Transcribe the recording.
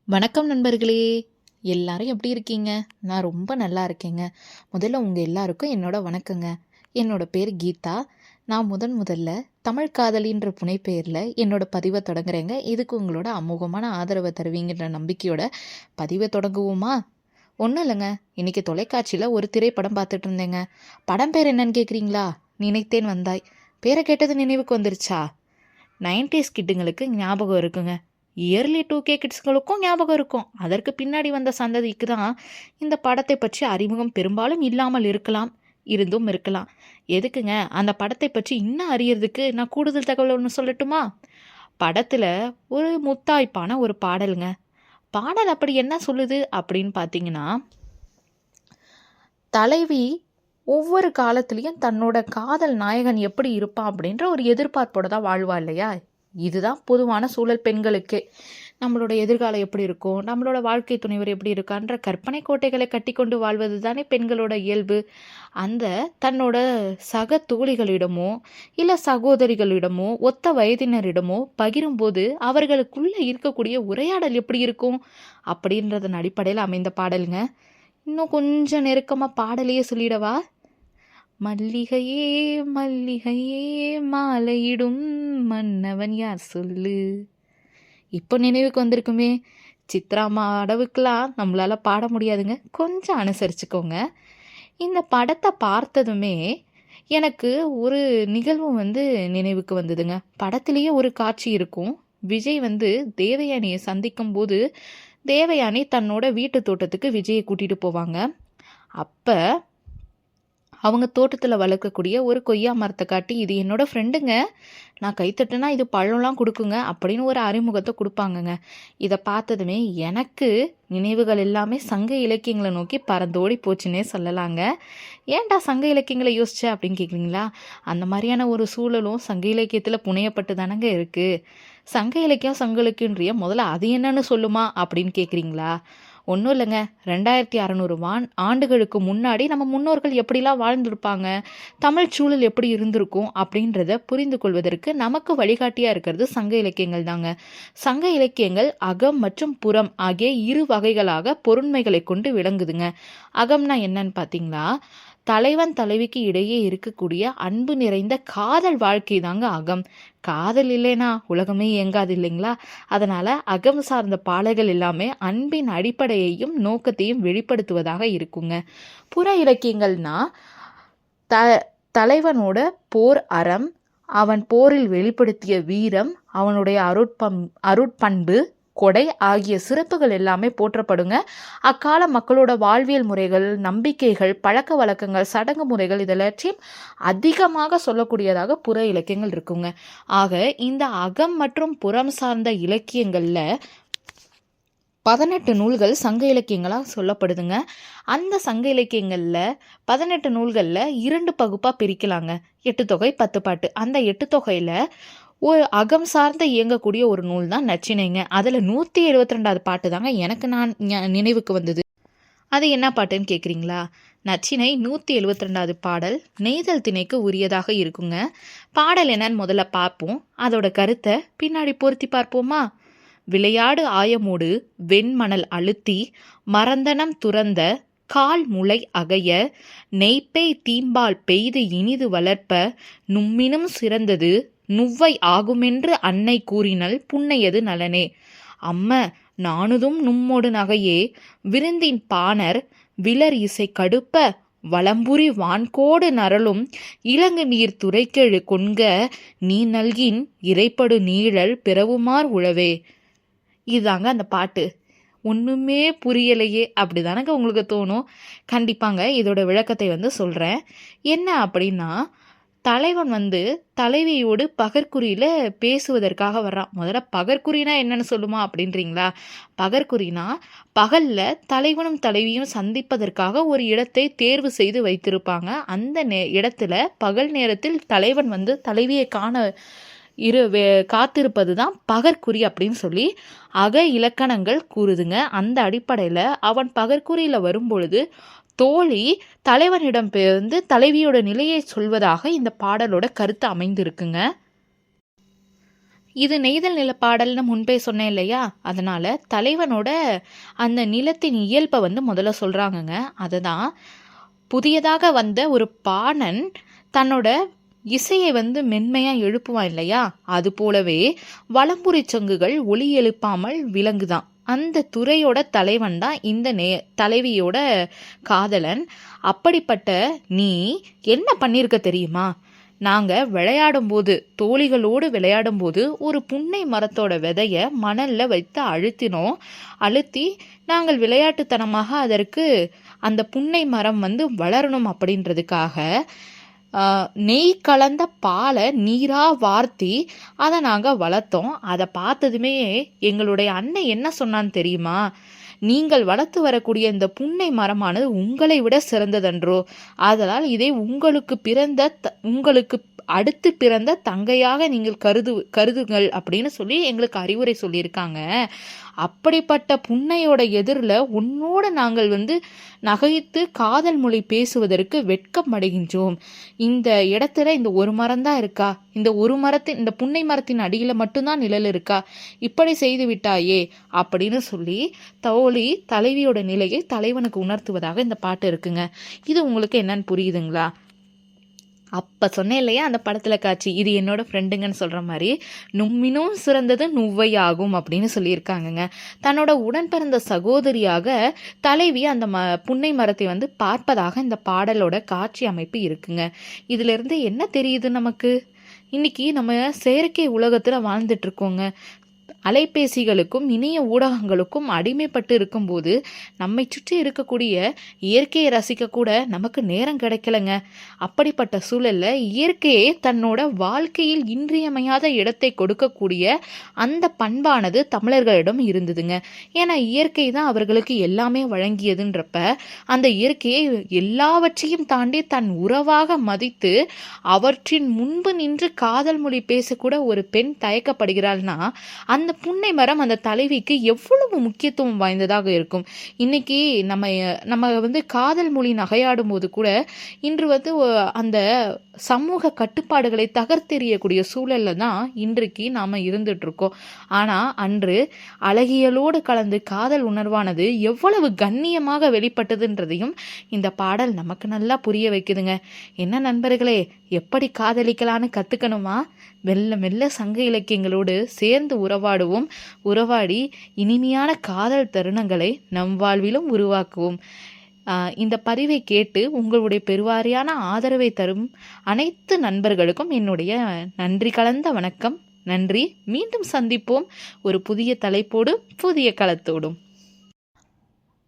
வணக்கம் நண்பர்களே! எல்லாரும் எப்படி இருக்கீங்க? நான் ரொம்ப நல்லா இருக்கேங்க. முதல்ல உங்க எல்லாருக்கும் என்னோட வணக்கங்க. என்னோட பேர் கீதா. நான் முதல்ல தமிழ் காதலின்ற புனைப்பெயர்ல என்னோட பதிவ தொடங்குறேங்க. இதுக்கு உங்களோட அமோகமான ஆதரவ தருவீங்கன்ற நம்பிக்கையோட பதிவ தொடங்குவோமா? ஒண்ணும் இல்லங்க. இன்னைக்கு தொலைக்காட்சியில ஒரு திரைப்படம் பார்த்துட்டு இருந்தேங்க. படம் பேர் என்னன்னு கேட்குறீங்களா? நினைத்தேன் வந்தாய். பேர கேட்டது நினைவுக்கு வந்துருச்சா? 90ஸ் கிட்டுங்களுக்கு ஞாபகம் இருக்குங்க. இயர்லி 2K கிட்ஸ்களுக்கும் ஞாபகம் இருக்கும். அதற்கு பின்னாடி வந்த சந்ததிக்கு தான் இந்த படத்தை பற்றி அறிமுகம் பெரும்பாலும் இல்லாமல் இருக்கலாம், இருந்தும் இருக்கலாம். எதுக்குங்க, அந்த படத்தை பற்றி இன்னும் அறியறதுக்கு நான் கூடுதல் தகவல் ஒன்று சொல்லட்டுமா? படத்துல ஒரு முத்தாய்ப்பான ஒரு பாடலுங்க. பாடல் அப்படி என்ன சொல்லுது அப்படின்னு பார்த்தீங்கன்னா, தலைவி ஒவ்வொரு காலத்துலேயும் தன்னோட காதல் நாயகன் எப்படி இருப்பான் அப்படின்ற ஒரு எதிர்பார்ப்போட தான் வாழ்வா இல்லையா? இதுதான் பொதுவான சூழல் பெண்களுக்கு. நம்மளோட எதிர்காலம் எப்படி இருக்கும், நம்மளோட வாழ்க்கை துணைவர் எப்படி இருக்கான்ற கற்பனை கோட்டைகளை கட்டி கொண்டு வாழ்வது தானே பெண்களோட இயல்பு. அந்த தன்னோட சக தோழிகளிடமோ இல்லை சகோதரிகளிடமோ ஒத்த வயதினரிடமோ பகிரும்போது அவர்களுக்குள்ள இருக்கக்கூடிய உரையாடல் எப்படி இருக்கும் அப்படின்றதன் அடிப்படையில் அமைந்த பாடலுங்க. இன்னும் கொஞ்சம் நெருக்கமாக பாடலையே சொல்லிடவா? மல்லிகையே மல்லிகையே மாலையிடும் மன்னவன் யார் சொல்லு. இப்போ நினைவுக்கு வந்திருக்குமே. சித்ராமா அளவுக்குலாம் நம்மளால பாட முடியாதுங்க, கொஞ்சம் அனுசரிச்சுக்கோங்க. இந்த படத்தை பார்த்ததுமே எனக்கு ஒரு நிகழ்வு நினைவுக்கு வந்ததுங்க. படத்திலேயே ஒரு காட்சி இருக்கும். விஜய் தேவயானியை சந்திக்கும் போது தேவயானி தன்னோட வீட்டு தோட்டத்துக்கு விஜயை கூட்டிட்டு போவாங்க. அப்போ அவங்க தோட்டத்தில் வளர்க்கக்கூடிய ஒரு கொய்யா மரத்தை காட்டி, இது என்னோட ஃப்ரெண்டுங்க, நான் கைத்தட்டுனா இது பழம்லாம் கொடுக்குங்க அப்படின்னு ஒரு அறிமுகத்தை கொடுப்பாங்கங்க. இதை பார்த்ததுமே எனக்கு நினைவுகள் எல்லாமே சங்க இலக்கியங்களை நோக்கி பறந்தோடி போச்சுன்னே சொல்லலாங்க. ஏன்டா சங்க இலக்கியங்களை யோசிச்ச அப்படின்னு கேட்குறீங்களா? அந்த மாதிரியான ஒரு சூழலும் சங்க இலக்கியத்தில் புனையப்பட்டு தானங்க இருக்குது. சங்க இலக்கியம் சங்க இலக்கியன்றிய முதல்ல அது என்னன்னு சொல்லுமா அப்படின்னு கேட்குறீங்களா? ஒன்றும் இல்லைங்க. 2600 ஆண்டுகளுக்கு முன்னாடி நம்ம முன்னோர்கள் எப்படிலாம் வாழ்ந்திருப்பாங்க, தமிழ் சூழல் எப்படி இருந்திருக்கும் அப்படின்றத புரிந்து கொள்வதற்கு நமக்கு வழிகாட்டியாக இருக்கிறது சங்க இலக்கியங்கள் தாங்க. சங்க இலக்கியங்கள் அகம் மற்றும் புறம் ஆகிய இரு வகைகளாக பொருண்மைகளை கொண்டு விளங்குதுங்க. அகம்னா என்னன்னு பார்த்தீங்களா, தலைவன் தலைவிக்கு இடையே இருக்கக்கூடிய அன்பு நிறைந்த காதல் வாழ்க்கை தாங்க அகம். காதல் இல்லைனா உலகமே இயங்காது இல்லைங்களா? அதனால அகம் சார்ந்த பாடல்கள் எல்லாமே அன்பின் அடிப்படையையும் நோக்கத்தையும் வெளிப்படுத்துவதாக இருக்குங்க. புற இலக்கியங்கள்னா தலைவனோட போர் அறம், அவன் போரில் வெளிப்படுத்திய வீரம், அவனுடைய அருட்பண்பு, கொடை ஆகிய சிறப்புகள் எல்லாமே போற்றப்படுங்க. அக்கால மக்களோட வாழ்வியல் முறைகள், நம்பிக்கைகள், பழக்க வழக்கங்கள், சடங்கு முறைகள் இதெல்லாத்தையும் அதிகமாக சொல்லக்கூடியதாக புற இலக்கியங்கள் இருக்குங்க. ஆக இந்த அகம் மற்றும் புறம் சார்ந்த இலக்கியங்களில் 18 நூல்கள் சங்க இலக்கியங்களாக சொல்லப்படுதுங்க. அந்த சங்க இலக்கியங்களில் 18 நூல்களில் 2 பகுப்பாக பிரிக்கலாங்க. 8 தொகை 10 பாட்டு. அந்த 8 தொகையில் ஒரு அகம் சார்ந்த இயங்கக்கூடிய ஒரு நூல் தான் நச்சினைங்க. அதில் 172வது பாட்டு தாங்க எனக்கு நினைவுக்கு வந்தது. அது என்ன பாட்டுன்னு கேட்குறீங்களா? நச்சினை 172வது பாடல் நெய்தல் திணைக்கு உரியதாக இருக்குங்க. பாடல் என்னன்னு முதல்ல பார்ப்போம், அதோட கருத்தை பின்னாடி பொருத்தி பார்ப்போமா? விளையாடு ஆயமோடு வெண்மணல் அழுத்தி மறந்தனம் துறந்த கால் முளை அகைய நெய்ப்பெய் தீம்பால் பெய்து இனிது வளர்ப்ப நும்மினும் சிறந்தது நுவ்வை ஆகுமென்று அன்னை கூறினள் புன்னையது நலனே. அம்ம நானுதும் நும்மொடு நகையே விருந்தின் பாணர் விலர் இசை கடுப்ப வளம்புரி வான்கோடு நரலும் இலங்கு நீர் துறைக்கெழு கொண்க நீ நல்கின் இறைப்படு நீழல் பிறவுமார் உழவே. இதுதாங்க அந்த பாட்டு. ஒன்றுமே புரியலையே அப்படி தானங்க உங்களுக்கு தோணும். கண்டிப்பாங்க இதோட விளக்கத்தை சொல்கிறேன். என்ன அப்படின்னா, தலைவன் தலைவியோடு பகற்குறியில் பேசுவதற்காக வர்றான். முதல்ல பகற்குறினா என்னன்னு சொல்லுமா அப்படின்றீங்களா? பகற்குறினா பகலில் தலைவனும் தலைவியும் சந்திப்பதற்காக ஒரு இடத்தை தேர்வு செய்து வைத்திருப்பாங்க. அந்த இடத்துல பகல் நேரத்தில் தலைவன் தலைவியை காண காத்திருப்பது தான் பகற்குறி அப்படின்னு சொல்லி அக இலக்கணங்கள் கூறுதுங்க. அந்த அடிப்படையில் அவன் பகற்குறியில் வரும்பொழுது தோழி தலைவனிடம் தலைவியோட நிலையை சொல்வதாக இந்த பாடலோட கருத்து அமைந்திருக்குங்க. இது நெய்தல் நில பாடல்னு முன்பே சொன்னேன் இல்லையா? அதனால தலைவனோட அந்த நிலத்தின் இயல்பை வந்து முதல்ல சொல்றாங்கங்க. அதுதான் புதியதாக வந்த ஒரு பாணன் தன்னோட இசையை வந்து மென்மையா எழுப்புவான் இல்லையா? அது போலவே வலம்புரி சங்குகள் ஒலி எழுப்பாமல் விலங்குதான். அந்த துறையோட தலைவன் தான் இந்த தலைவியோட காதலன். அப்படிப்பட்ட நீ என்ன பண்ணியிருக்க தெரியுமா? நாங்கள் விளையாடும்போது தோழிகளோடு விளையாடும்போது ஒரு புன்னை மரத்தோட விதைய மணலில் வைத்து அழுத்தி நாங்கள் விளையாட்டுத்தனமாக அதற்கு அந்த புன்னை மரம் வந்து வளரணும் அப்படின்றதுக்காக நெய் கலந்த பாலை நீராக வார்த்தி அதை நாங்கள் வளர்த்தோம். அதை பார்த்ததுமே எங்களுடைய அண்ணன் என்ன சொன்னான்னு தெரியுமா? நீங்கள் வளர்த்து வரக்கூடிய இந்த புன்னை மரமானது உங்களை விட சிறந்ததன்றோ, அதனால் இதை உங்களுக்கு அடுத்து பிறந்த தங்கையாக நீங்கள் கருதுங்கள் அப்படின்னு சொல்லி எங்களுக்கு அறிவுரை சொல்லியிருக்காங்க. அப்படிப்பட்ட புன்னையோட எதிரில் உன்னோட நாங்கள் வந்து நகைத்து காதல் மொழி பேசுவதற்கு வெட்கம் அடைகின்றோம். இந்த இடத்துல இந்த ஒரு மரம் தான் இருக்கா? இந்த புன்னை மரத்தின் அடியில் மட்டும்தான் நிழல் இருக்கா? இப்படி செய்து விட்டாயே அப்படின்னு சொல்லி தலைவியோட நிலையை தலைவனுக்கு உணர்த்துவதாக இந்த பாட்டு இருக்குங்க. இது உங்களுக்கு என்னன்னு புரியுதுங்களா? அப்போ சொன்னேன் இல்லையா அந்த படத்தில் காட்சி, இது என்னோட ஃப்ரெண்டுங்கன்னு சொல்கிற மாதிரி நும்மினும் சிறந்தது நுவ்வையாகும் அப்படின்னு சொல்லியிருக்காங்கங்க. தன்னோட உடன் பிறந்த சகோதரியாக தலைவி அந்த புன்னை மரத்தை வந்து பார்ப்பதாக இந்த பாடலோட காட்சி அமைப்பு இருக்குங்க. இதிலிருந்து என்ன தெரியுது நமக்கு? இன்னைக்கு நம்ம செயற்கை உலகத்தில் வாழ்ந்துட்டுருக்கோங்க. அலைபேசிகளுக்கும் இணைய ஊடகங்களுக்கும் அடிமைப்பட்டு இருக்கும்போது நம்மை சுற்றி இருக்கக்கூடிய இயற்கையை ரசிக்கக்கூட நமக்கு நேரம் கிடைக்கலங்க. அப்படிப்பட்ட சூழலில் இயற்கையை தன்னோட வாழ்க்கையில் இன்றியமையாத இடத்தை கொடுக்கக்கூடிய அந்த பண்பானது தமிழர்களிடம் இருந்ததுங்க. ஏன்னா இயற்கை தான் அவர்களுக்கு எல்லாமே வழங்கியதுன்றப்ப அந்த இயற்கையை எல்லாவற்றையும் தாண்டி தன் உறவாக மதித்து அவற்றின் முன்பு நின்று காதல் மொழி பேசக்கூட ஒரு பெண் தயக்கப்படுகிறாள்னா அந்த புன்னை மரம் அந்த தலைவிக்கு எவ்வளவு முக்கியத்துவம் வாய்ந்ததாக இருக்கும். இன்னைக்கு நம்ம வந்து காதல் மொழி நகையாடும் போது கூட இன்று வந்து அந்த சமூக கட்டுப்பாடுகளை தகர்த்தெறியக்கூடிய சூழல்ல தான் இன்றைக்கு நாம் இருந்துட்டு இருக்கோம். ஆனால் அன்று அழகியலோடு கலந்து காதல் உணர்வானது எவ்வளவு கண்ணியமாக வெளிப்பட்டதுன்றதையும் இந்த பாடல் நமக்கு நல்லா புரிய வைக்குதுங்க. என்ன நண்பர்களே, எப்படி காதலிக்கலான்னு கற்றுக்கணுமா? மெல்ல மெல்ல சங்க இலக்கியங்களோடு சேர்ந்து உறவாடி இனிமையான காதல் தருணங்களை நம் வாழ்விலும் உருவாக்குவோம். இந்த பதிவை கேட்டு உங்களுடைய பெருவாரியான ஆதரவை தரும் அனைத்து நண்பர்களுக்கும் என்னுடைய நன்றி கலந்த வணக்கம். நன்றி. மீண்டும் சந்திப்போம் ஒரு புதிய தலைப்போடும் புதிய களத்தோடும்.